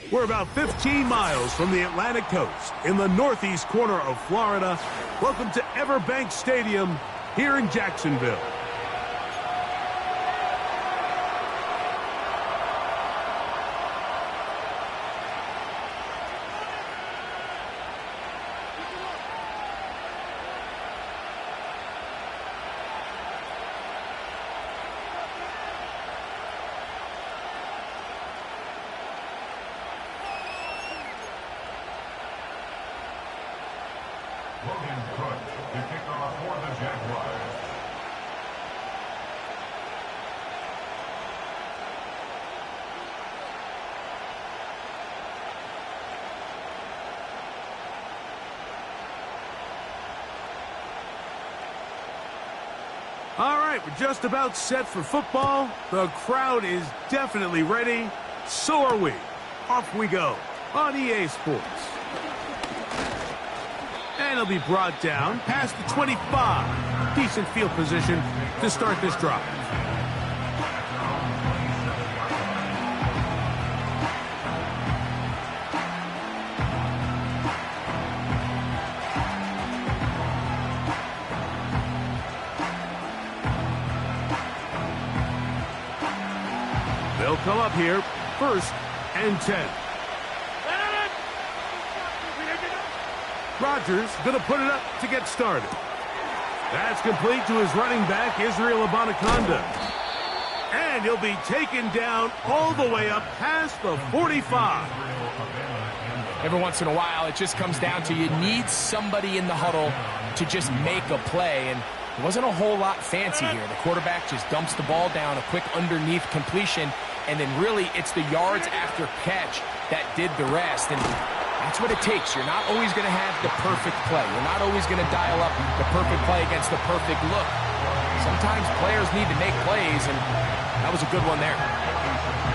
We're about 15 miles from the Atlantic coast in the northeast corner of Florida. Welcome to Everbank Stadium here in Jacksonville. Logan Crutch to kick off for the Jaguars. All right, we're just about set for football. The crowd is definitely ready. So are we. Off we go on EA Sports. And it'll be brought down past the 25. Decent field position to start this drive. They'll come up here, 1st and 10. Rodgers going to put it up to get started. That's complete to his running back, Israel Abanikanda. And he'll be taken down all the way up past the 45. Every once in a while, it just comes down to you need somebody in the huddle to just make a play. And it wasn't a whole lot fancy here. The quarterback just dumps the ball down, a quick underneath completion, and then really it's the yards after catch that did the rest. And that's what it takes. You're not always going to have the perfect play. You're not always going to dial up the perfect play against the perfect look. Sometimes players need to make plays, and that was a good one there.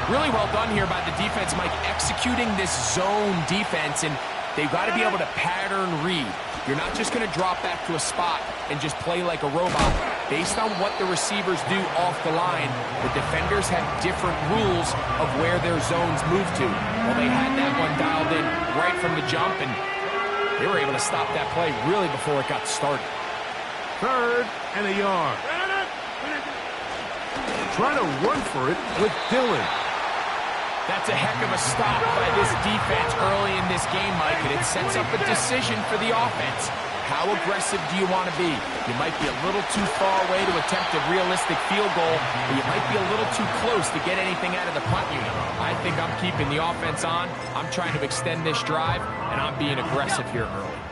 Really well done here by the defense, Mike, executing this zone defense, and they've got to be able to pattern read. You're not just going to drop back to a spot and just play like a robot. Based on what the receivers do off the line, the defenders have different rules of where their zones move to. Well, they had that one dialed in right from the jump, and they were able to stop that play really before it got started. 3rd and a yard. Trying to run for it with Dillon. That's a heck of a stop by this defense early in this game, Mike, and it sets up a decision for the offense. How aggressive do you want to be? You might be a little too far away to attempt a realistic field goal, or you might be a little too close to get anything out of the punt unit. I think I'm keeping the offense on. I'm trying to extend this drive, and I'm being aggressive here early.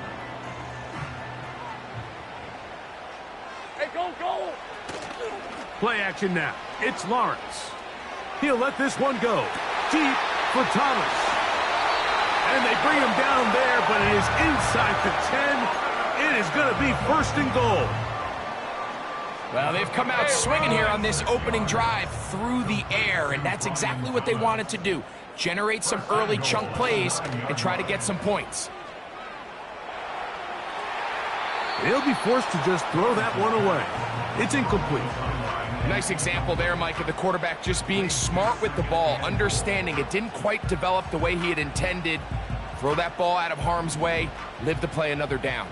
Hey, go! Play action now. It's Lawrence. He'll let this one go. Deep for Thomas. And they bring him down there, but it is inside the 10. It is going to be 1st and goal. Well, they've come out swinging here on this opening drive through the air, and that's exactly what they wanted to do. Generate some early chunk plays and try to get some points. He'll be forced to just throw that one away. It's incomplete. Nice example there, Mike, of the quarterback just being smart with the ball, understanding it didn't quite develop the way he had intended. Throw that ball out of harm's way, live to play another down.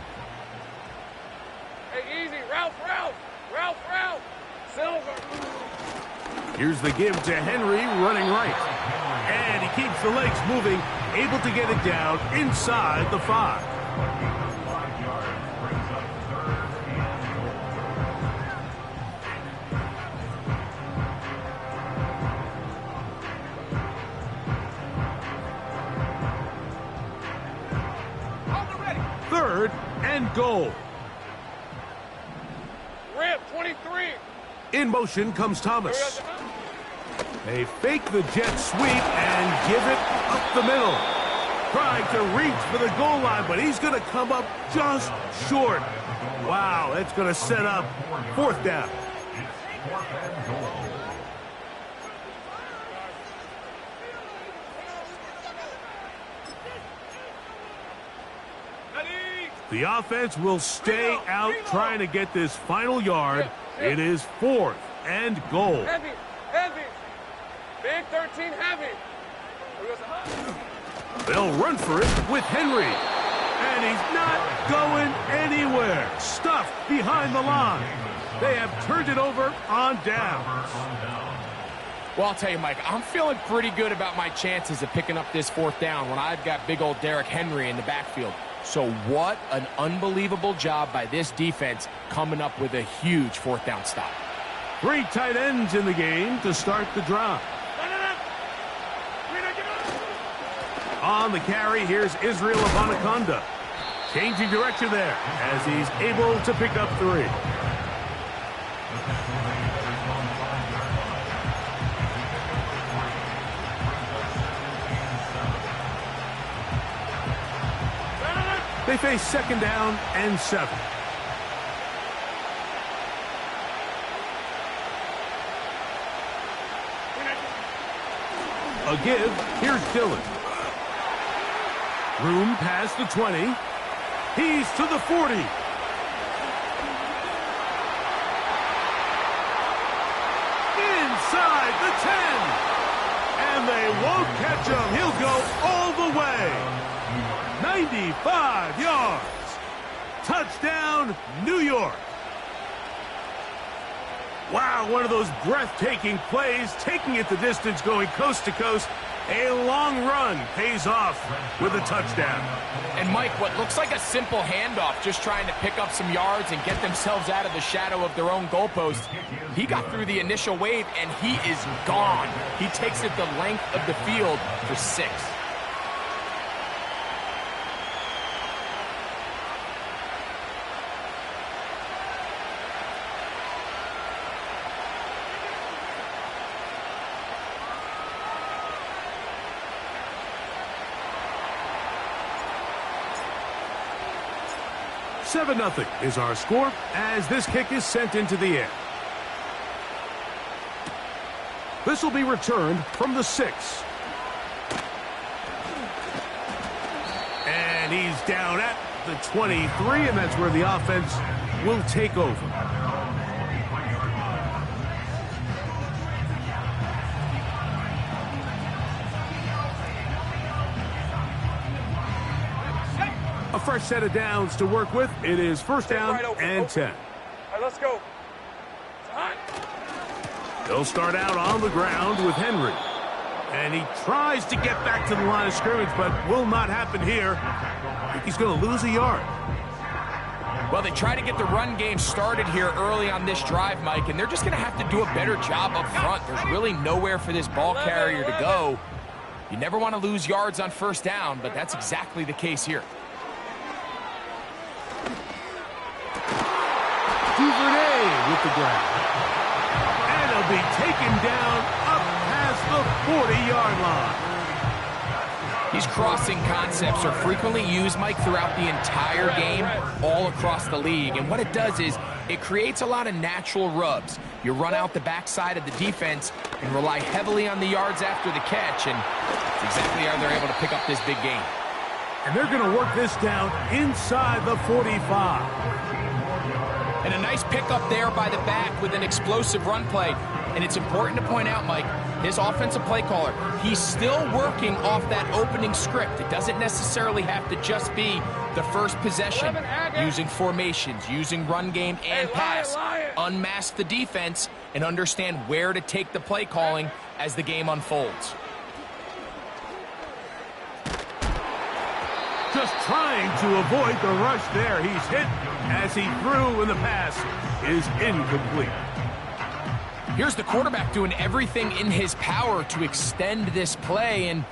Hey, easy. Ralph. Silver. Here's the give to Henry running right. And he keeps the legs moving, able to get it down inside the 5. And goal. Rip, 23. In motion comes Thomas. They fake the jet sweep and give it up the middle. Trying to reach for the goal line, but he's going to come up just short. Wow, that's going to set up 4th down. The offense will stay out trying to get this final yard. It is 4th and goal. Heavy. Big 13, heavy. They'll run for it with Henry. And he's not going anywhere. Stuffed behind the line. They have turned it over on downs. Well, I'll tell you, Mike, I'm feeling pretty good about my chances of picking up this 4th down when I've got big old Derrick Henry in the backfield. So what an unbelievable job by this defense coming up with a huge 4th down stop. 3 tight ends in the game to start the drive. On the carry, here's Israel Abanikanda. Changing direction there as he's able to pick up 3. They face 2nd down and 7. A give. Here's Dillon. Room past the 20. He's to the 40. Inside the 10. And they won't catch him. He'll go all the way. 95 yards. Touchdown, New York. Wow, one of those breathtaking plays, taking it the distance, going coast to coast. A long run pays off with a touchdown. And Mike, what looks like a simple handoff, just trying to pick up some yards and get themselves out of the shadow of their own goalpost. He got through the initial wave, and he is gone. He takes it the length of the field for 6. Seven 0 is our score as this kick is sent into the air. This will be returned from the 6. And he's down at the 23, and that's where the offense will take over. A fresh set of downs to work with. It is 1st down and 10. All right, let's go. They'll start out on the ground with Henry. And he tries to get back to the line of scrimmage, but will not happen here. I think he's going to lose a yard. Well, they try to get the run game started here early on this drive, Mike, and they're just going to have to do a better job up front. There's really nowhere for this ball carrier to go. You never want to lose yards on 1st down, but that's exactly the case here. Duvernay with the grab. And he'll be taken down up past the 40-yard line. These crossing concepts are frequently used, Mike, throughout the entire game, all across the league. And what it does is it creates a lot of natural rubs. You run out the backside of the defense and rely heavily on the yards after the catch, and that's exactly how they're able to pick up this big gain. And they're going to work this down inside the 45. And a nice pickup there by the back with an explosive run play. And it's important to point out, Mike, his offensive play caller, he's still working off that opening script. It doesn't necessarily have to just be the first possession. Using formations, using run game and pass. Unmask the defense and understand where to take the play calling as the game unfolds. Just trying to avoid the rush there. He's hit as he threw, and the pass is incomplete. Here's the quarterback doing everything in his power to extend this play, and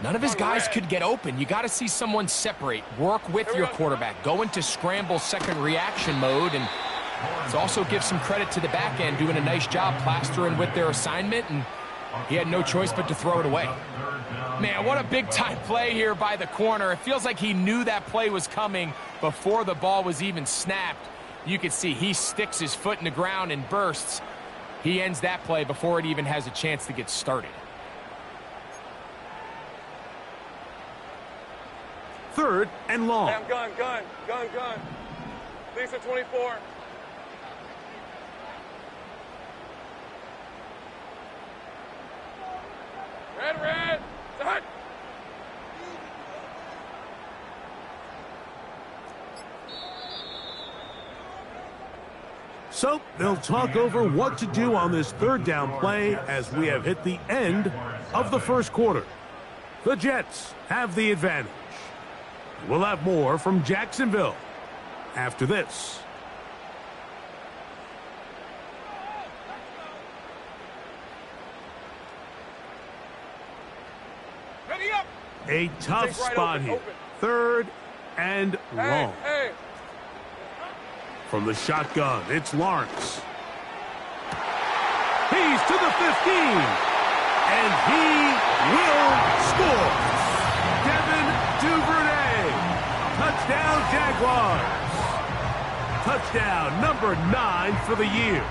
none of his guys could get open. You got to see someone separate, work with your quarterback, go into scramble second reaction mode, and let's also give some credit to the back end doing a nice job plastering with their assignment, and he had no choice but to throw it away. Man, what a big-time play here by the corner. It feels like he knew that play was coming before the ball was even snapped. You can see he sticks his foot in the ground and bursts. He ends that play before it even has a chance to get started. 3rd and long. Hey, I'm gun. Lisa 24. Red. Start. So they'll talk over what to do on this third down play as we have hit the end of the first quarter. The Jets have the advantage. We'll have more from Jacksonville after this. Ready up. A tough Take right spot open, here. open. Third and long. Hey. From the shotgun, it's Lawrence. He's to the 15. And he will score. Devin Duvernay. Touchdown, Jaguars. Touchdown number 9 for the year.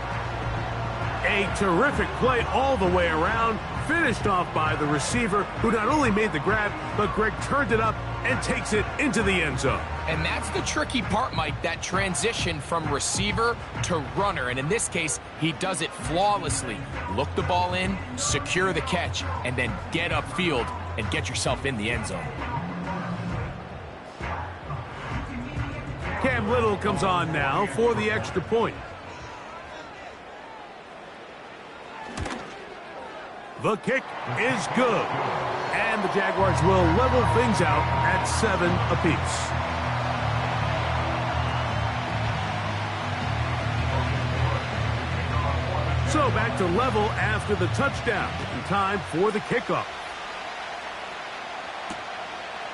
A terrific play all the way around. Finished off by the receiver, who not only made the grab, but Greg turned it up and takes it into the end zone. And that's the tricky part, Mike, that transition from receiver to runner. And in this case, he does it flawlessly. Look the ball in, secure the catch, and then get upfield and get yourself in the end zone. Cam Little comes on now for the extra point. The kick is good. And the Jaguars will level things out at 7 apiece. So back to level after the touchdown. And time for the kickoff.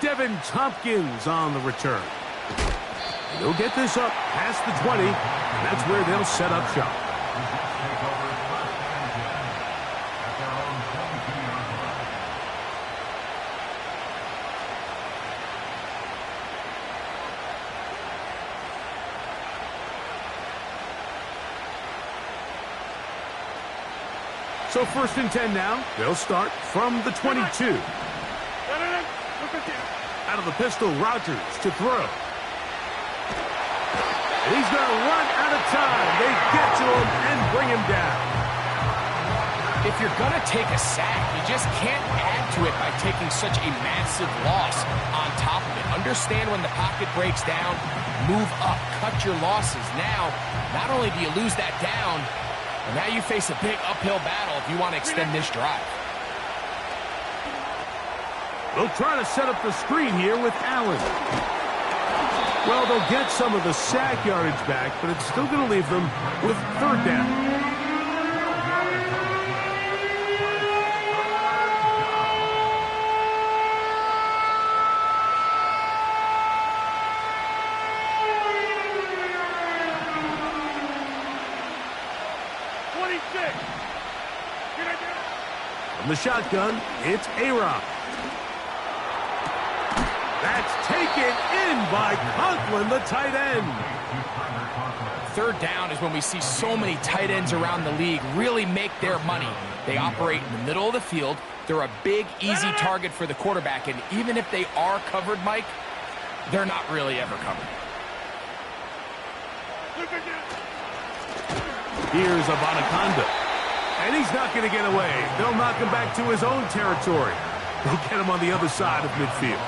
Devin Tompkins on the return. He'll get this up past the 20, and that's where they'll set up shop. So 1st and 10 now. They'll start from the 22. Out of the pistol, Rodgers to throw. And he's going to run out of time. They get to him and bring him down. If you're going to take a sack, you just can't add to it by taking such a massive loss on top of it. Understand when the pocket breaks down, move up, cut your losses. Now, not only do you lose that down, but now you face a big uphill battle if you want to extend this drive. They'll try to set up the screen here with Allen. Well, they'll get some of the sack yardage back, but it's still going to leave them with 3rd down. From the shotgun, it's A-Rob. That's taken in by Conklin, the tight end. 3rd down is when we see so many tight ends around the league really make their money. They operate in the middle of the field. They're a big, easy target for the quarterback, and even if they are covered, Mike, they're not really ever covered. Here's Abanikanda. And he's not going to get away. They'll knock him back to his own territory. They'll get him on the other side of midfield.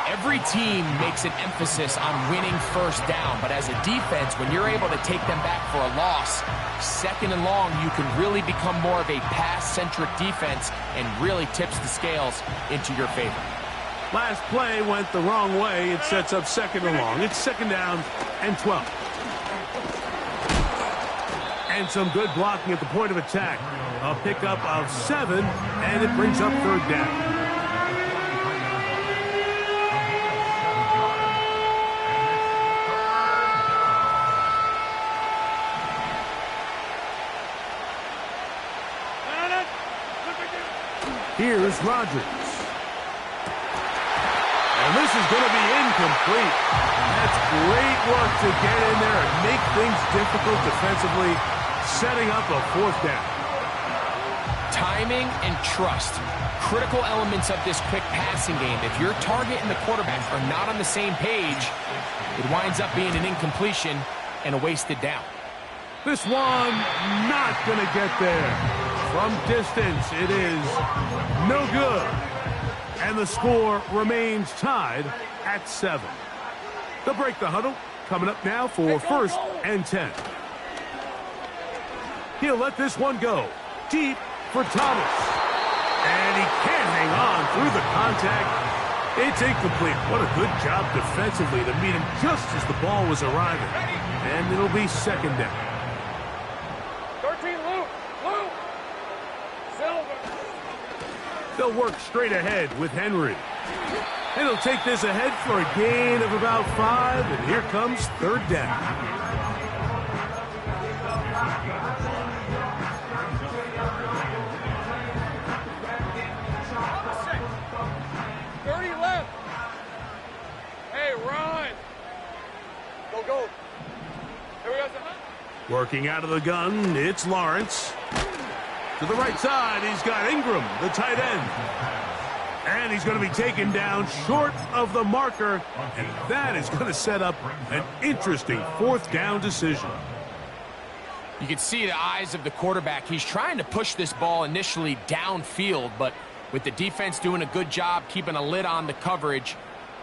Every team makes an emphasis on winning 1st down, but as a defense, when you're able to take them back for a loss, 2nd and long, you can really become more of a pass-centric defense and really tips the scales into your favor. Last play went the wrong way. It sets up 2nd and long. It's 2nd down and 12. And some good blocking at the point of attack. A pickup of 7, and it brings up 3rd down. Here's Rodgers. And this is going to be incomplete. That's great work to get in there and make things difficult defensively, setting up a 4th down. Timing and trust, critical elements of this quick passing game. If your target and the quarterback are not on the same page, it winds up being an incompletion and a wasted down. This one not going to get there. From distance, it is no good. And the score remains tied at 7. They'll break the huddle. Coming up now for 1st and 10. He'll let this one go. Deep for Thomas. And he can't hang on through the contact. It's incomplete. What a good job defensively to meet him just as the ball was arriving. And it'll be second down. 13, Luke. Luke. Silver. They'll work straight ahead with Henry. And he'll take this ahead for a gain of about 5. And here comes third down. Working out of the gun, it's Lawrence. To the right side, he's got Ingram, the tight end. And he's going to be taken down short of the marker. And that is going to set up an interesting fourth down decision. You can see the eyes of the quarterback. He's trying to push this ball initially downfield, but with the defense doing a good job keeping a lid on the coverage,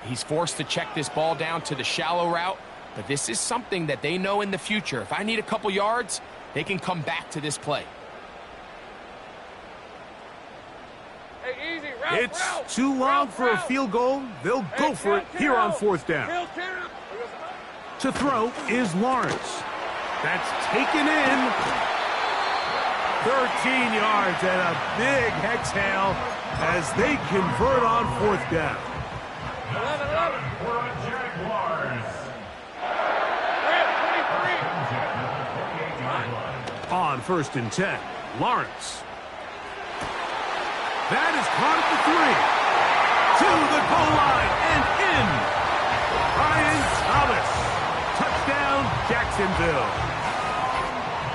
he's forced to check this ball down to the shallow route. But this is something that they know in the future. If I need a couple yards, they can come back to this play. Hey, easy. Route, it's too long for a field goal. They'll go for it here on fourth down. To throw is Lawrence. That's taken in. 13 yards and a big exhale as they convert on fourth down. 11. For a Jaguars. On first and 10, Lawrence. That is caught at the 3. To the goal line and in. Brian Thomas. Touchdown, Jacksonville.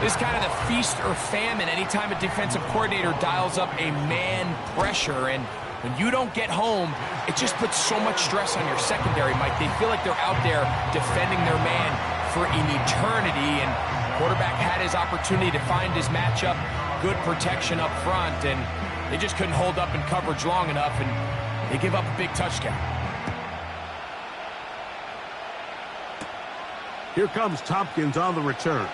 This is kind of the feast or famine anytime a defensive coordinator dials up a man pressure. And when you don't get home, it just puts so much stress on your secondary, Mike. They feel like they're out there defending their man for an eternity. And quarterback had his opportunity to find his matchup, good protection up front, and they just couldn't hold up in coverage long enough, and they give up a big touchdown. Here comes Tompkins on the return.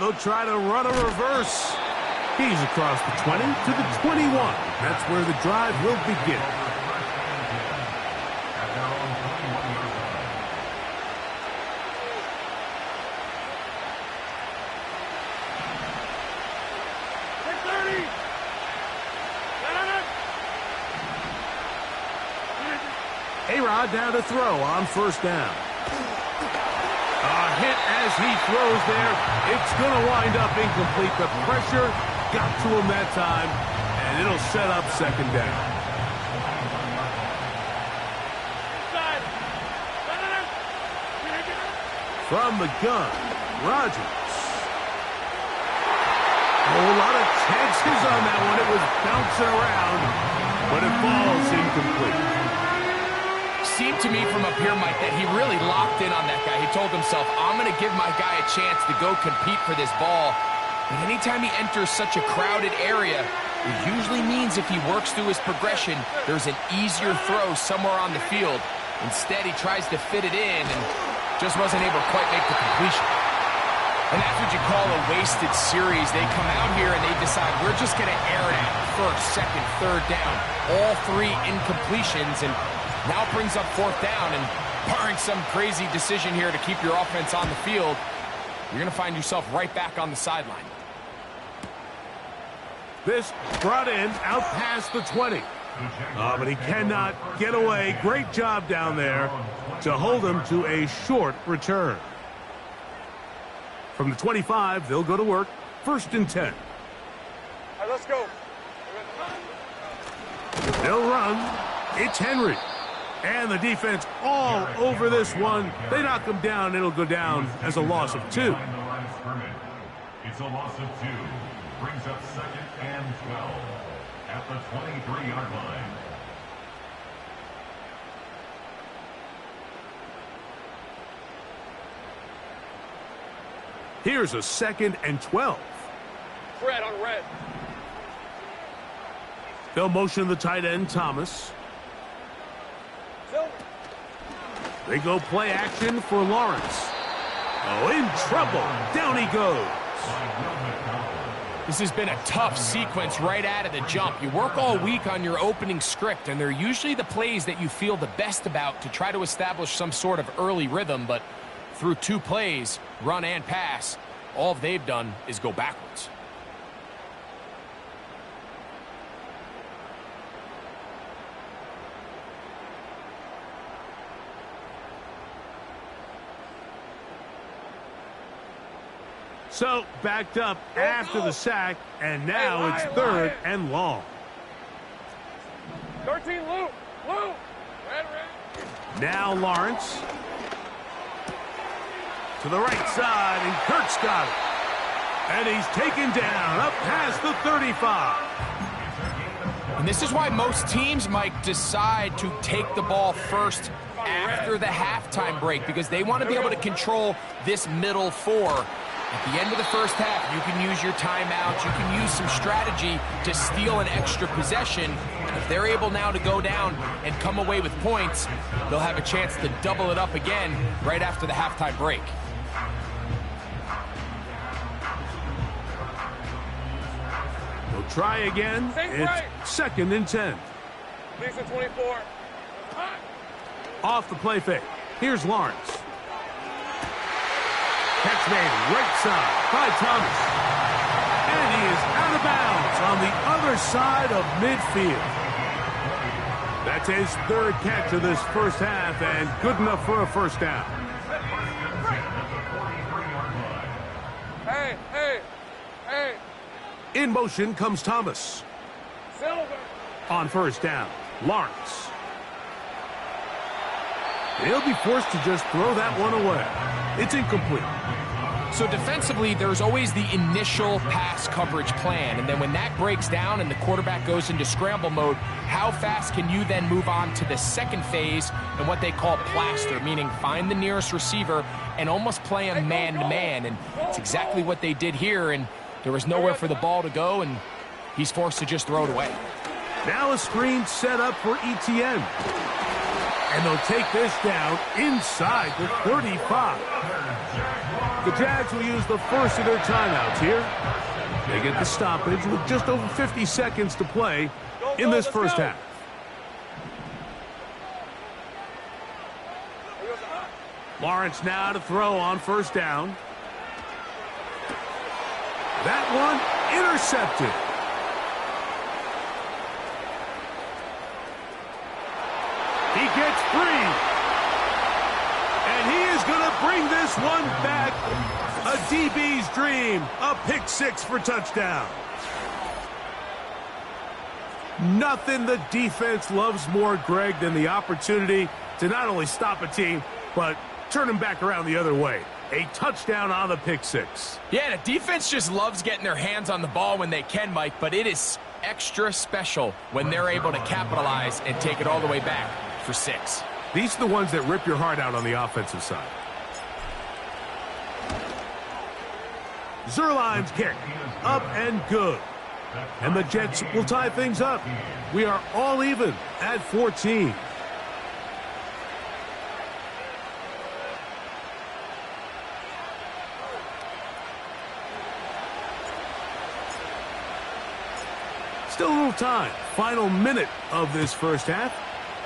They'll try to run a reverse. He's across the 20 to the 21. That's where the drive will begin. A-Rod down to throw on first down. A hit as he throws there. It's going to wind up incomplete. The pressure got to him that time, and it'll set up second down. From the gun, Rodgers. A lot of chances on that one. It was bouncing around, but it falls incomplete. Seemed to me from up here, Mike, that he really locked in on that guy. He told himself, I'm going to give my guy a chance to go compete for this ball. But anytime he enters such a crowded area, it usually means if he works through his progression, there's an easier throw somewhere on the field. Instead, he tries to fit it in and just wasn't able to quite make the completion. And that's what you call a wasted series. They come out here and they decide, we're just going to air it out. First, second, third down. All 3 incompletions, and now it brings up fourth down, and barring some crazy decision here to keep your offense on the field, you're going to find yourself right back on the sideline. This brought in out past the 20. But he cannot get away. Great job down there to hold him to a short return. From the 25, they'll go to work. First and 10. All right, let's go. They'll run. It's Henry. And the defense all over this one. They knock him down. It'll go down as a loss of 2. It's a loss of 2. Brings up second and 12 at the 23-yard line. Here's a second and 12. Red on red. They'll motion the tight end, Thomas. They go play action for Lawrence. Oh, in trouble. Down he goes. This has been a tough sequence right out of the jump. You work all week on your opening script, and they're usually the plays that you feel the best about to try to establish some sort of early rhythm, but through 2 plays, run and pass, all they've done is go backwards. So, backed up after the sack, and now it's 3rd and long. 13, Lou. Red. Now Lawrence. To the right side, and Kirk's got it. And he's taken down up past the 35. And this is why most teams, Mike, decide to take the ball first after the halftime break, because they want to be able to control this middle 4. At the end of the first half, you can use your timeouts, you can use some strategy to steal an extra possession. If they're able now to go down and come away with points, they'll have a chance to double it up again right after the halftime break. They'll try again. It's 2nd and 10. Lisa 24. Off the play fake. Here's Lawrence. Catch made right side by Thomas. And he is out of bounds on the other side of midfield. That's his 3rd catch of this first half, and good enough for a first down. Hey. In motion comes Thomas. Silver. On first down, Lawrence. He'll be forced to just throw that one away. It's incomplete. So defensively, there's always the initial pass coverage plan, and then when that breaks down and the quarterback goes into scramble mode, how fast can you then move on to the second phase and what they call plaster, meaning find the nearest receiver and almost play him man-to-man, and it's exactly what they did here, and there was nowhere for the ball to go, and he's forced to just throw it away. Now a screen set up for ETN. And they'll take this down inside the 35. The Jags will use the first of their timeouts here. They get the stoppage with just over 50 seconds to play in this first half. Lawrence now to throw on first down. That one intercepted. He gets free. And he is going to bring this one back. A DB's dream. A pick 6 for touchdown. Nothing the defense loves more, Greg, than the opportunity to not only stop a team, but turn them back around the other way. A touchdown on the pick 6. Yeah, the defense just loves getting their hands on the ball when they can, Mike, but it is extra special when they're able to capitalize and take it all the way back for 6. These are the ones that rip your heart out on the offensive side. Zuerlein's kick, up and good. And the Jets will tie things up. We are all even at 14. Still a little time. Final minute of this first half.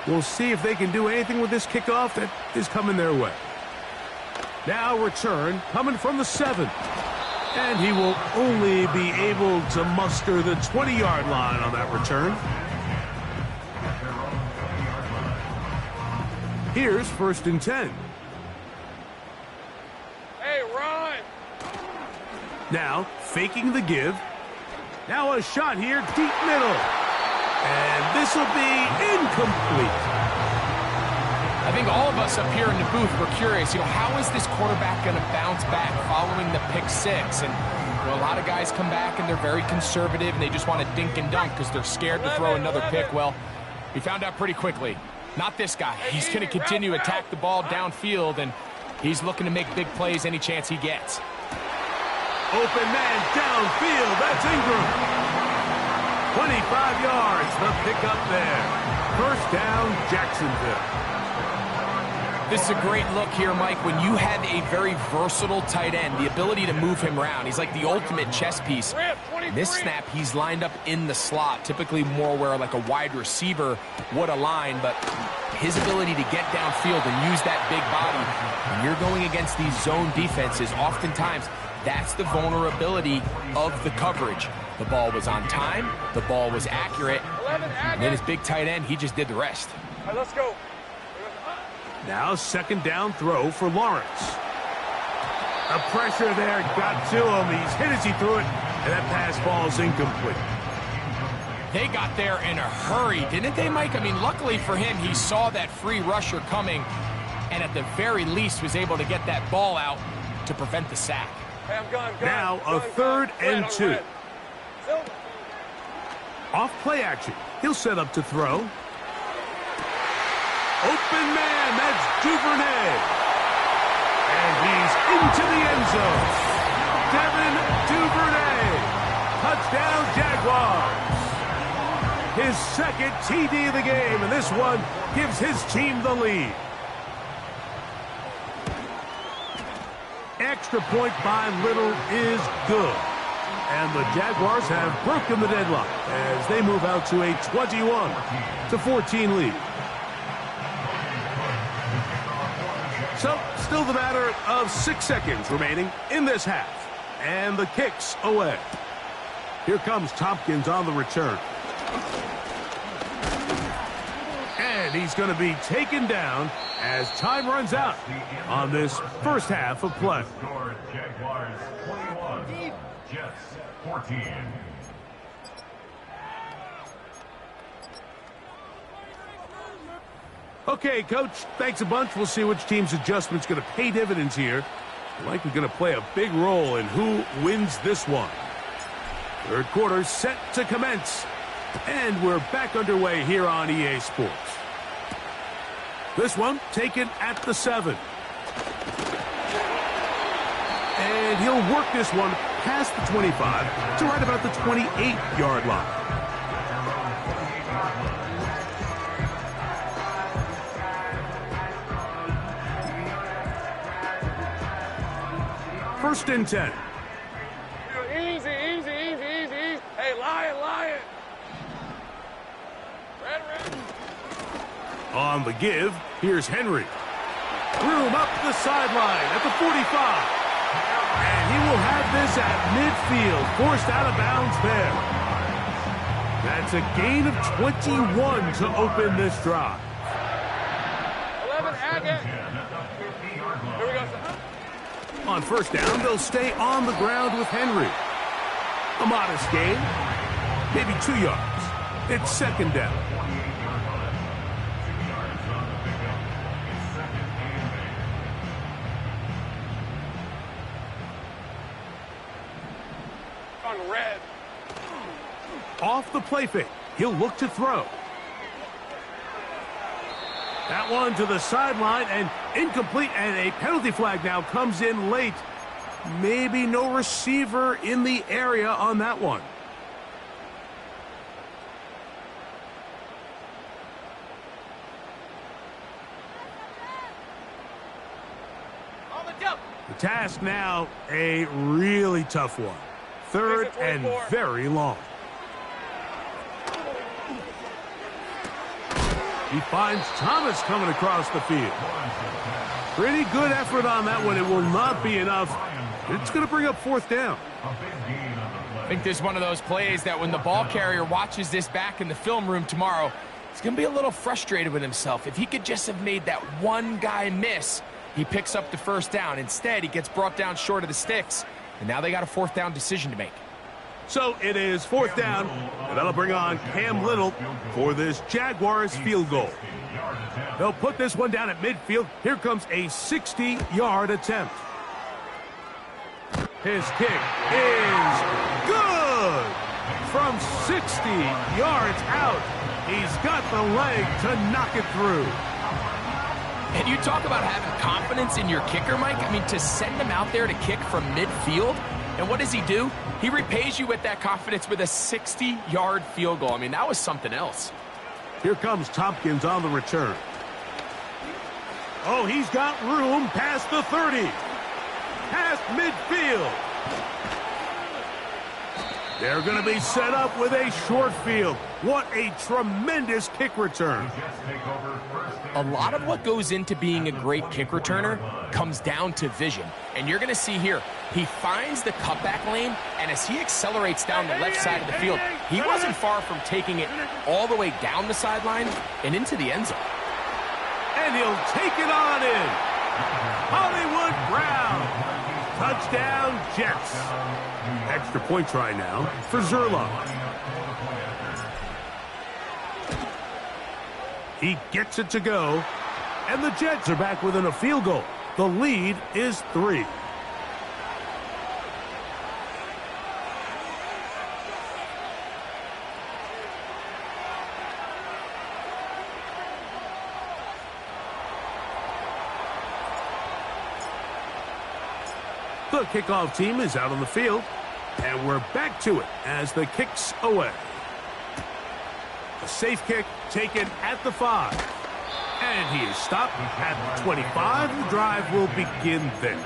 We'll see if they can do anything with this kickoff that is coming their way. Now return coming from the 7. And he will only be able to muster the 20-yard line on that return. Here's 1st and 10. Hey, Ron! Now faking the give. Now a shot here, deep middle. And this will be incomplete. I think all of us up here in the booth were curious, how is this quarterback going to bounce back following the pick 6? And a lot of guys come back and they're very conservative and they just want to dink and dunk because they're scared to throw another pick. Well, we found out pretty quickly. Not this guy. He's going to continue to attack the ball downfield, and he's looking to make big plays any chance he gets. Open man downfield. That's Ingram. 25 yards, the pickup there. First down, Jacksonville. This is a great look here, Mike, when you have a very versatile tight end, the ability to move him around. He's like the ultimate chess piece. This snap, he's lined up in the slot, typically more where like a wide receiver would align, but his ability to get downfield and use that big body, when you're going against these zone defenses, oftentimes that's the vulnerability of the coverage. The ball was on time, the ball was accurate, and then his big tight end, he just did the rest. All right, let's go. Now second down throw for Lawrence. The pressure there got to him. He's hit as he threw it, and that pass ball's incomplete. They got there in a hurry, didn't they, Mike? I mean, luckily for him, he saw that free rusher coming, and at the very least was able to get that ball out to prevent the sack. Hey, I'm gone. Now a third and 2. Off play action. He'll set up to throw. Open man, that's Duvernay. And he's into the end zone. Devin Duvernay. Touchdown, Jaguars. His second TD of the game, and this one gives his team the lead. Extra point by Little is good. And the Jaguars have broken the deadlock as they move out to a 21-14 lead. So, still the matter of 6 seconds remaining in this half. And the kick's away. Here comes Tompkins on the return. And he's going to be taken down as time runs out on this first half of play. Jaguars 21, Jets 14. Okay, Coach, thanks a bunch. We'll see which team's adjustment's going to pay dividends here. Likely going to play a big role in who wins this one. Third quarter set to commence. And we're back underway here on EA Sports. This one taken at the 7. And he'll work this one past the 25 to right about the 28-yard line. First and 10. Easy. Hey, Lion. Red. On the give, here's Henry. Room up the sideline at the 45. And he will have this at midfield, forced out of bounds there. That's a gain of 21 to open this drive. 11, Agate. Here we go, sir. On first down, they'll stay on the ground with Henry. A modest gain, maybe 2 yards. It's second down. On red. Off the play fake, he'll look to throw. That one to the sideline and incomplete, and a penalty flag now comes in late. Maybe no receiver in the area on that one. The task now, a really tough one. Third and very long. He finds Thomas coming across the field. Pretty good effort on that one. It will not be enough. It's going to bring up fourth down. I think this is one of those plays that when the ball carrier watches this back in the film room tomorrow, he's going to be a little frustrated with himself. If he could just have made that one guy miss, he picks up the first down. Instead, he gets brought down short of the sticks, and now they got a fourth down decision to make. So it is fourth down, and that'll bring on Cam Little for this Jaguars field goal. They'll put this one down at midfield. Here comes a 60-yard attempt. His kick is good. From 60 yards out, he's got the leg to knock it through. And you talk about having confidence in your kicker, Mike. I mean, to send him out there to kick from midfield, and what does he do? He repays you with that confidence with a 60-yard field goal. I mean, that was something else. Here comes Tompkins on the return. Oh, he's got room past the 30. Past midfield. They're going to be set up with a short field. What a tremendous kick return. A lot of what goes into being a great kick returner comes down to vision. And you're going to see here, he finds the cutback lane, and as he accelerates down the left side of the field, he wasn't far from taking it all the way down the sideline and into the end zone. And he'll take it on in. Hollywood Brown. Touchdown, Jets. Extra point try now for Zerlo. He gets it to go. And the Jets are back within a field goal. The lead is 3. The kickoff team is out on the field, and we're back to it as the kick's away. A safe kick taken at the 5. And he is stopped at the 25. The drive will begin there.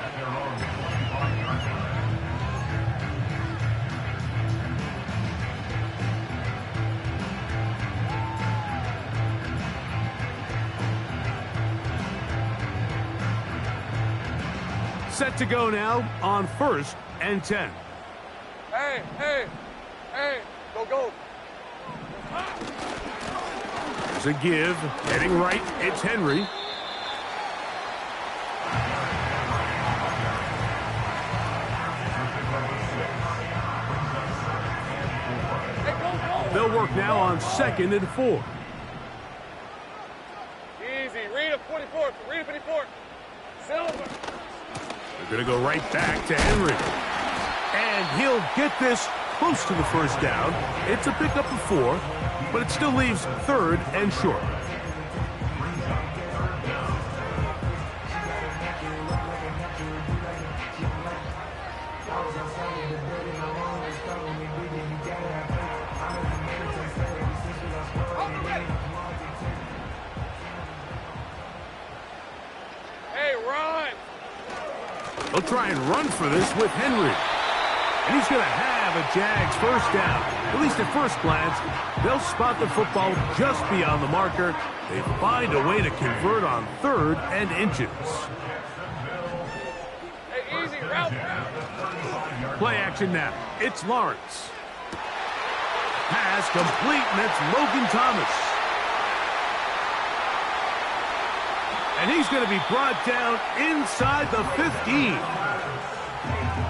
Set to go now on 1st and 10. Hey, go. There's a give, heading right, it's Henry. They'll work now on 2nd and 4. Easy, read a 44, Silver. They're going to go right back to Henry. And he'll get this close to the first down. It's a pickup of 4, but it still leaves 3rd and short. Hey, run! They'll try and run for this with Henry. And he's going to have a Jags first down. At least at first glance, they'll spot the football just beyond the marker. They find a way to convert on 3rd and inches. Hey, easy, route. Play action now. It's Lawrence. Pass complete, and it's Logan Thomas. And he's going to be brought down inside the 15.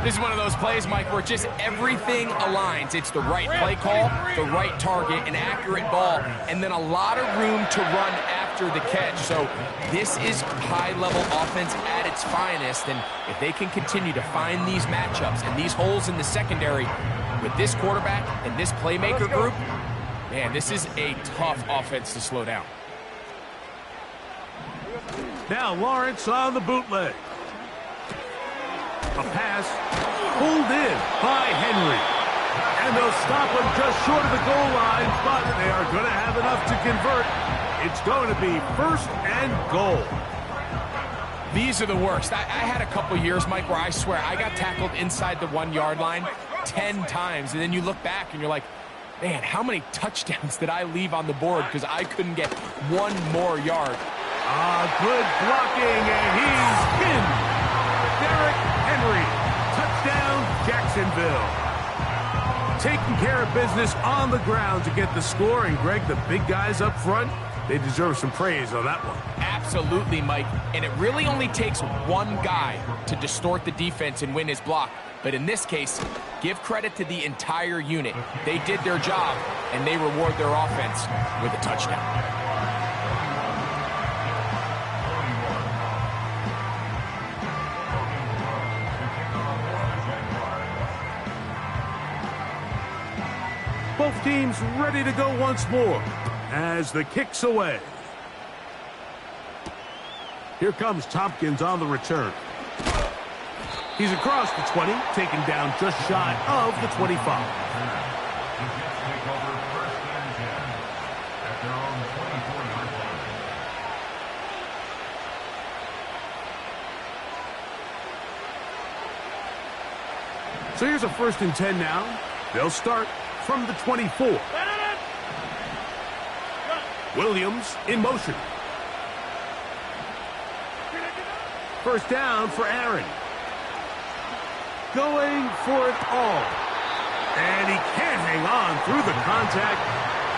This is one of those plays, Mike, where just everything aligns. It's the right play call, the right target, an accurate ball, and then a lot of room to run after the catch. So this is high-level offense at its finest, and if they can continue to find these matchups and these holes in the secondary with this quarterback and this playmaker group, man, this is a tough offense to slow down. Now Lawrence on the bootleg. A pass pulled in by Henry. And they'll stop him just short of the goal line, but they are going to have enough to convert. It's going to be 1st and goal. These are the worst. I had a couple years, Mike, where I swear I got tackled inside the 1-yard line 10 times, and then you look back and you're like, man, how many touchdowns did I leave on the board because I couldn't get one more yard? Good blocking, and he's pinned. Derrick Henry, touchdown, Jacksonville. Taking care of business on the ground to get the score, and Greg, the big guys up front, they deserve some praise on that one. Absolutely, Mike, and it really only takes one guy to distort the defense and win his block. But in this case, give credit to the entire unit. They did their job, and they reward their offense with a touchdown. Both teams ready to go once more as the kick's away. Here comes Tompkins on the return. He's across the 20, taken down just shy of the 25. So here's a 1st and 10 now. They'll start from the 24. Williams in motion. 1st down for Aaron. Going for it all. And he can't hang on through the contact.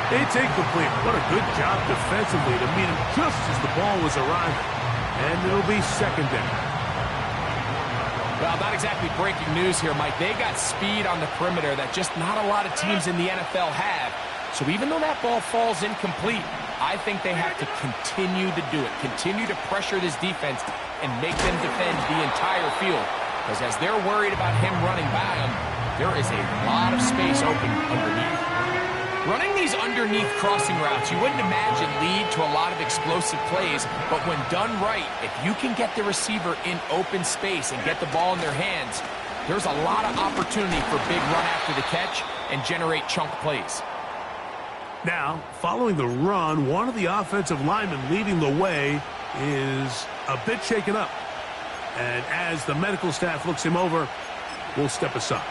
It's incomplete. What a good job defensively to meet him just as the ball was arriving. And it'll be 2nd down. Well, not exactly breaking news here, Mike. They got speed on the perimeter that just not a lot of teams in the NFL have. So even though that ball falls incomplete, I think they have to continue to do it. Continue to pressure this defense and make them defend the entire field. Because as they're worried about him running by them, there is a lot of space open underneath. Running these underneath crossing routes, you wouldn't imagine lead to a lot of explosive plays, but when done right, if you can get the receiver in open space and get the ball in their hands, there's a lot of opportunity for big run after the catch and generate chunk plays. Now, following the run, one of the offensive linemen leading the way is a bit shaken up. And as the medical staff looks him over, we'll step aside.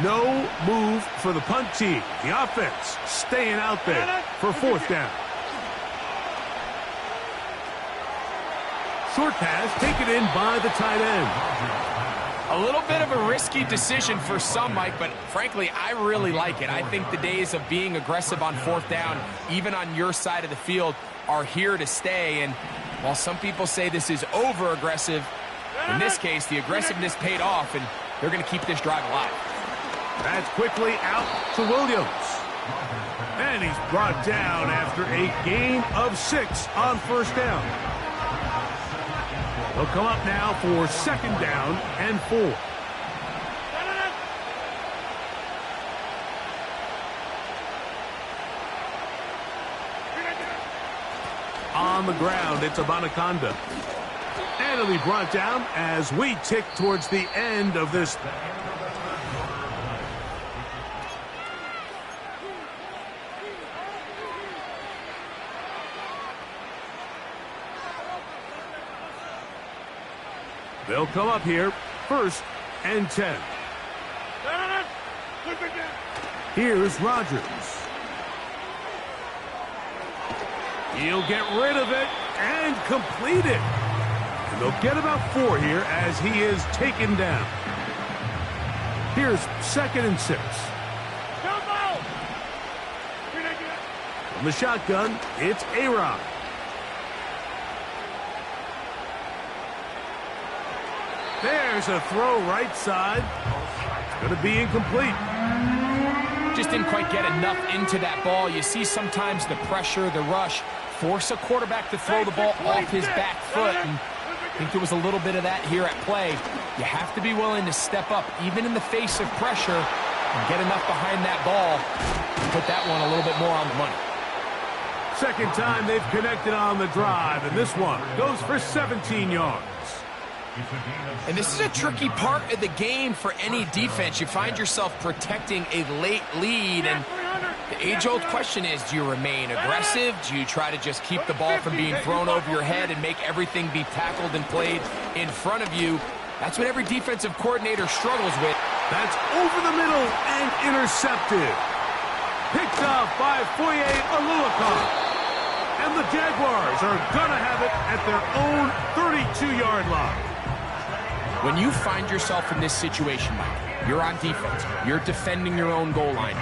No move for the punt team. The offense staying out there for 4th down. Short pass taken in by the tight end. A little bit of a risky decision for some, Mike, but frankly, I really like it. I think the days of being aggressive on 4th down, even on your side of the field, are here to stay. And while some people say this is over-aggressive, in this case, the aggressiveness paid off, and they're going to keep this drive alive. That's quickly out to Williams. And he's brought down after a gain of 6 on 1st down. They'll come up now for 2nd down and 4. On the ground, it's Abanikanda. And it'll be brought down as we tick towards the end of this. They'll come up here, 1st and 10. Here's Rodgers. He'll get rid of it and complete it. And they'll get about 4 here as he is taken down. Here's 2nd and 6. From the shotgun, it's A-Rod. There's a throw right side. It's going to be incomplete. Just didn't quite get enough into that ball. You see sometimes the pressure, the rush, force a quarterback to throw the ball off his back foot. And I think there was a little bit of that here at play. You have to be willing to step up, even in the face of pressure, and get enough behind that ball to put that one a little bit more on the money. 2nd time they've connected on the drive, and this one goes for 17 yards. And this is a tricky part of the game for any defense. You find yourself protecting a late lead, and the age-old question is, do you remain aggressive? Do you try to just keep the ball from being thrown over your head and make everything be tackled and played in front of you? That's what every defensive coordinator struggles with. That's over the middle and intercepted. Picked off by Foye Oluokun. And the Jaguars are going to have it at their own 32-yard line. When you find yourself in this situation, Mike, you're on defense, you're defending your own goal line,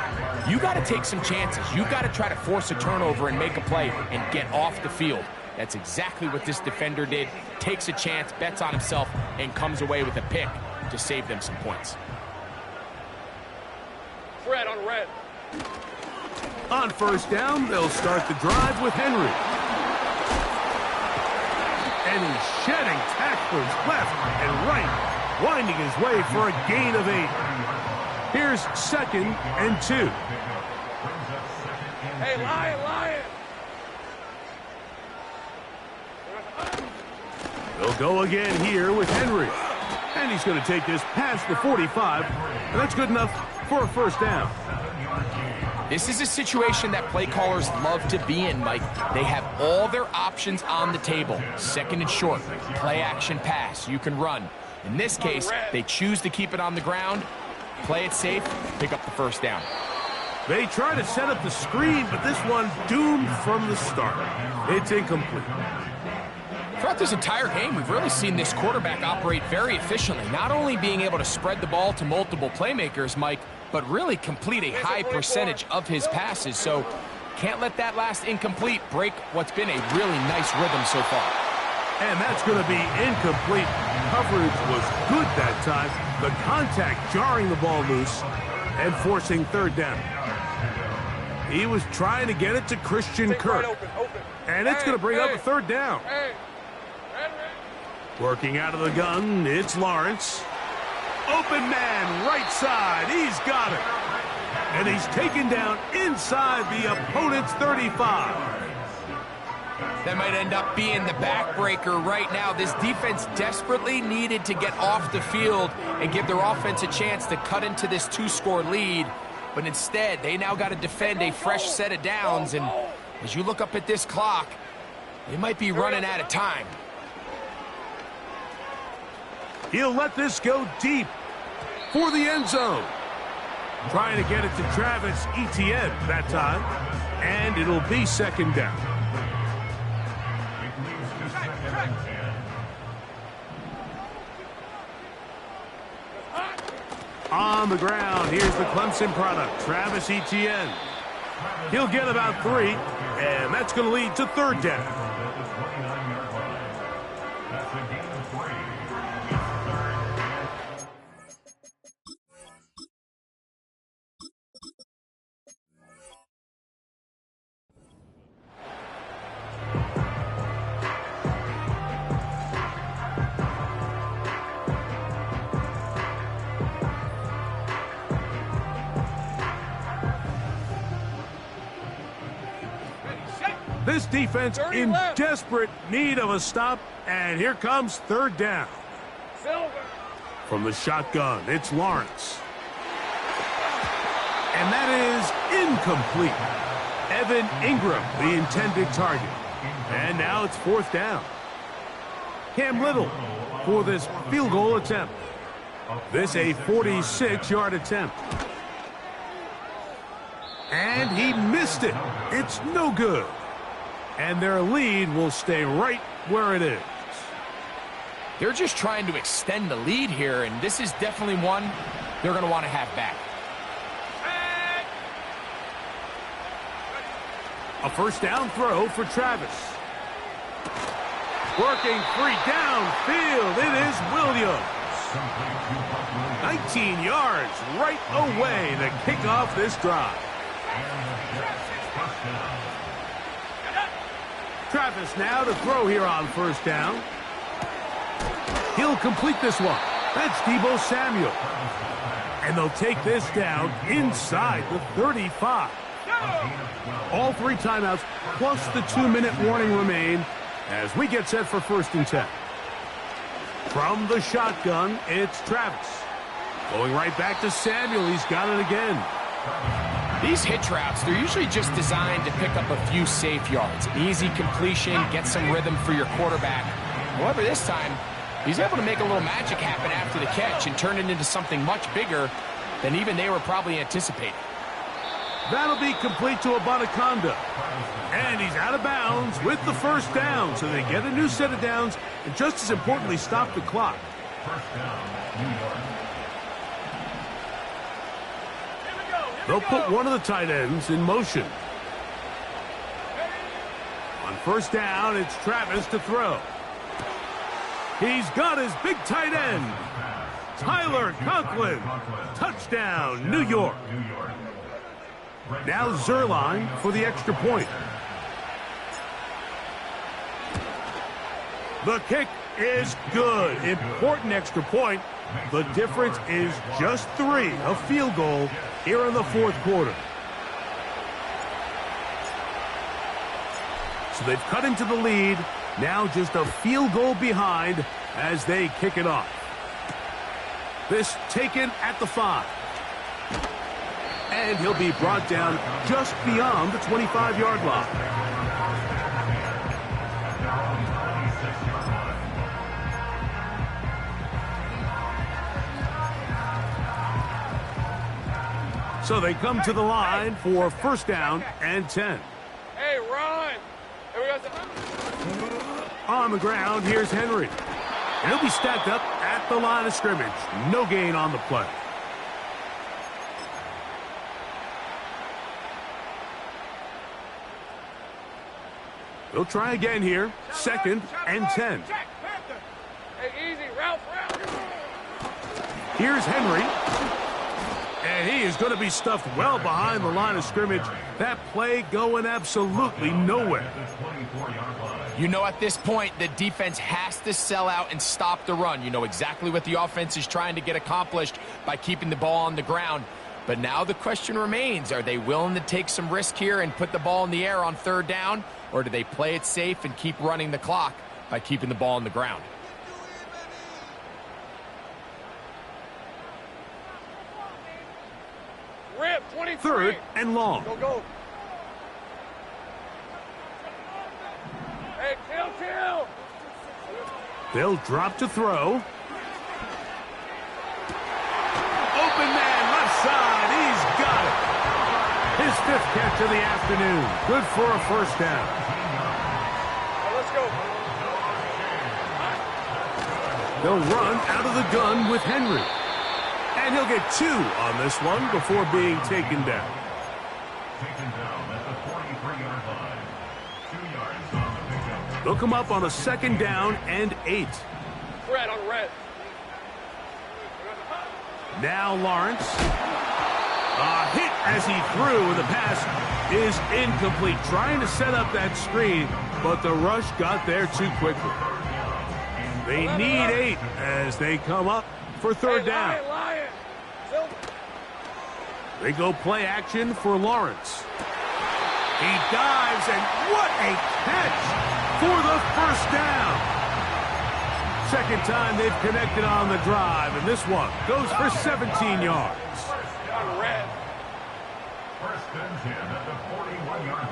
you got to take some chances. You got to try to force a turnover and make a play and get off the field. That's exactly what this defender did. Takes a chance, bets on himself, and comes away with a pick to save them some points. Fred on red. On 1st down, they'll start the drive with Henry. And he's shedding tacklers left and right, winding his way for a gain of 8. Here's 2nd and 2. Hey, Lion! They'll go again here with Henry. And he's going to take this past the 45, and that's good enough for a first down. This is a situation that play callers love to be in, Mike. They have all their options on the table. Second and short, play action pass, you can run. In this case, they choose to keep it on the ground, play it safe, pick up the first down. They try to set up the screen, but this one doomed from the start. It's incomplete. Throughout this entire game, we've really seen this quarterback operate very efficiently, not only being able to spread the ball to multiple playmakers, Mike, but really complete a high percentage of his passes. So can't let that last incomplete break what's been a really nice rhythm so far. And that's going to be incomplete. Coverage was good that time. The contact jarring the ball loose and forcing third down. He was trying to get it to Christian Kirk. And it's going to bring up a third down. Working out of the gun, it's Lawrence. Open man, right side. He's got it. And he's taken down inside the opponent's 35. That might end up being the backbreaker right now. This defense desperately needed to get off the field and give their offense a chance to cut into this two-score lead. But instead, they now got to defend a fresh set of downs. And as you look up at this clock, they might be running out of time. He'll let this go deep for the end zone. Trying to get it to Travis Etienne that time. And it'll be second down. On the ground, here's the Clemson product, Travis Etienne. He'll get about 3, and that's going to lead to third down. This defense in desperate need of a stop, and here comes third down. From the shotgun, it's Lawrence. And that is incomplete. Evan Ingram, the intended target. And now it's fourth down. Cam Little for this field goal attempt. This a 46-yard attempt. And he missed it. It's no good. And their lead will stay right where it is. They're just trying to extend the lead here, and this is definitely one they're going to want to have back. A first down throw for Travis. Working free downfield, it is Williams. 19 yards right away to kick off this drive. Travis now to throw here on first down. He'll complete this one. That's Deebo Samuel. And they'll take this down inside the 35. All 3 timeouts plus the 2-minute warning remain as we get set for first and 10. From the shotgun, it's Travis. Going right back to Samuel. He's got it again. These hitch routes, they're usually just designed to pick up a few safe yards. Easy completion, get some rhythm for your quarterback. However, this time, he's able to make a little magic happen after the catch and turn it into something much bigger than even they were probably anticipating. That'll be complete to Abanikanda. And he's out of bounds with the first down. So they get a new set of downs and just as importantly, stop the clock. First down, New York. They'll put one of the tight ends in motion. On first down, it's Travis to throw. He's got his big tight end. Tyler Conklin. Touchdown, New York. Now Zerline for the extra point. The kick is good. Important extra point. The difference is just 3, a field goal here in the fourth quarter. So they've cut into the lead. Now just a field goal behind as they kick it off. This taken at the 5. And he'll be brought down just beyond the 25-yard line. So they come to the line for first down and 10. Hey, run! Hey, we got On the ground, here's Henry. And he'll be stacked up at the line of scrimmage. No gain on the play. They'll try again here. Second and 10. Hey, easy, Ralph. Here's Henry. And he is going to be stuffed well behind the line of scrimmage. That play going absolutely nowhere. You know, at this point, the defense has to sell out and stop the run. You know exactly what the offense is trying to get accomplished by keeping the ball on the ground. But now the question remains, are they willing to take some risk here and put the ball in the air on third down? Or do they play it safe and keep running the clock by keeping the ball on the ground? Rip, 23. Third and long. Go, go. Hey, chill. They'll drop to throw. Open man, left side. He's got it. His 5th catch of the afternoon. Good for a first down. Let's go. They'll run out of the gun with Henry. And he'll get 2 on this one before being taken down. Taken down at the 43-yard line. 2 yards on the pickup. They'll come up on a second down and 8. Red on red. Now Lawrence. A hit as he threw, and the pass is incomplete. Trying to set up that screen, but the rush got there too quickly. They need 8 as they come up for third down. Lion. They go play action for Lawrence. He dives, and what a catch for the first down. Second time they've connected on the drive, and this one goes for 17 yards. On red. First and 10 at the 41-yard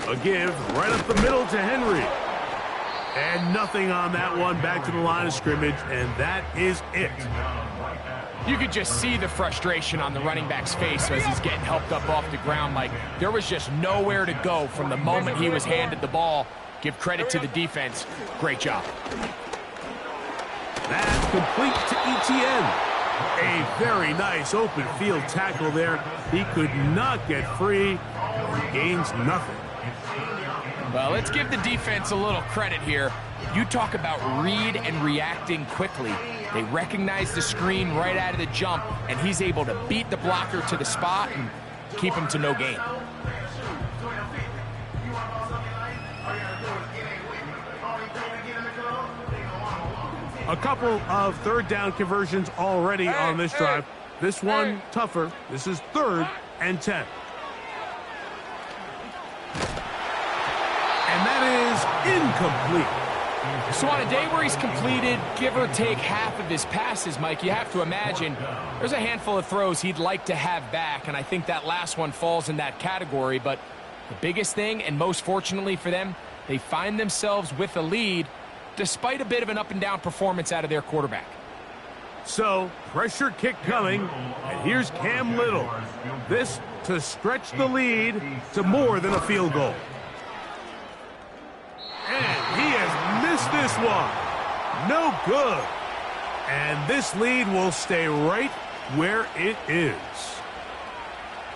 line. A give right up the middle to Henry. And nothing on that one. Back to the line of scrimmage, and that is it. You could just see the frustration on the running back's face as he's getting helped up off the ground. Like, there was just nowhere to go from the moment he was handed the ball. Give credit to the defense. Great job. That's complete to Etienne. A very nice open field tackle there. He could not get free. He gains nothing. Well, let's give the defense a little credit here. You talk about read and reacting quickly. They recognize the screen right out of the jump, and he's able to beat the blocker to the spot and keep him to no gain. A couple of third down conversions already on this drive. This one tougher. This is 3rd and 10. And that is incomplete. So on a day where he's completed, give or take half of his passes, Mike, you have to imagine there's a handful of throws he'd like to have back, and I think that last one falls in that category. But the biggest thing, and most fortunately for them, they find themselves with a lead despite a bit of an up-and-down performance out of their quarterback. So, pressure kick coming, and here's Cam Little. This to stretch the lead to more than a field goal. And he has missed this one. No good. And this lead will stay right where it is.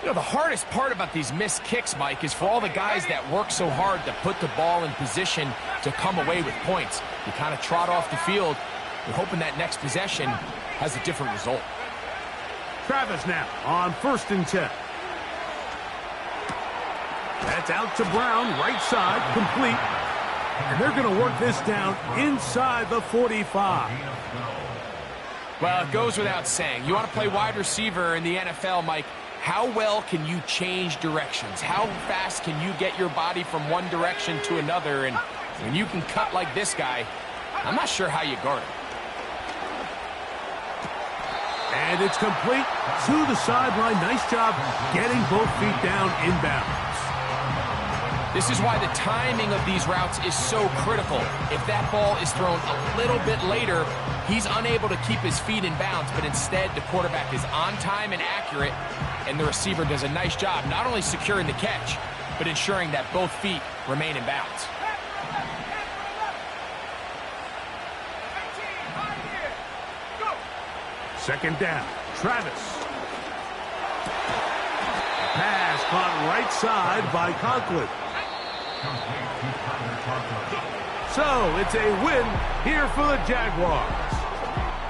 You know, the hardest part about these missed kicks, Mike, is for all the guys that work so hard to put the ball in position to come away with points. You kind of trot off the field. You're hoping that next possession has a different result. Travis now on 1st and 10. That's out to Brown, right side, complete. And they're going to work this down inside the 45. Well, it goes without saying. You want to play wide receiver in the NFL, Mike. How well can you change directions? How fast can you get your body from one direction to another? And when you can cut like this guy, I'm not sure how you guard him. And it's complete to the sideline. Nice job getting both feet down in bounds. This is why the timing of these routes is so critical. If that ball is thrown a little bit later, he's unable to keep his feet in bounds, but instead the quarterback is on time and accurate, and the receiver does a nice job not only securing the catch, but ensuring that both feet remain in bounds. Second down, Travis. Pass caught right side by Conklin. So it's a win here for the Jaguars.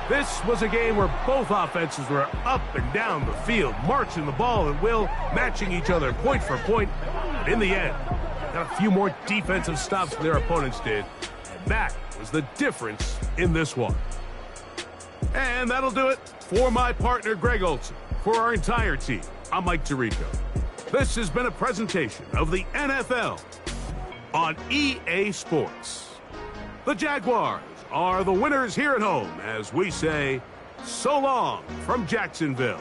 This was a game where both offenses were up and down the field, marching the ball at will, matching each other point for point. But in the end, got a few more defensive stops than their opponents did. And that was the difference in this one. And that'll do it for my partner, Greg Olsen. For our entire team, I'm Mike Tirico. This has been a presentation of the NFL on EA Sports. The Jaguars are the winners here at home as we say so long from Jacksonville.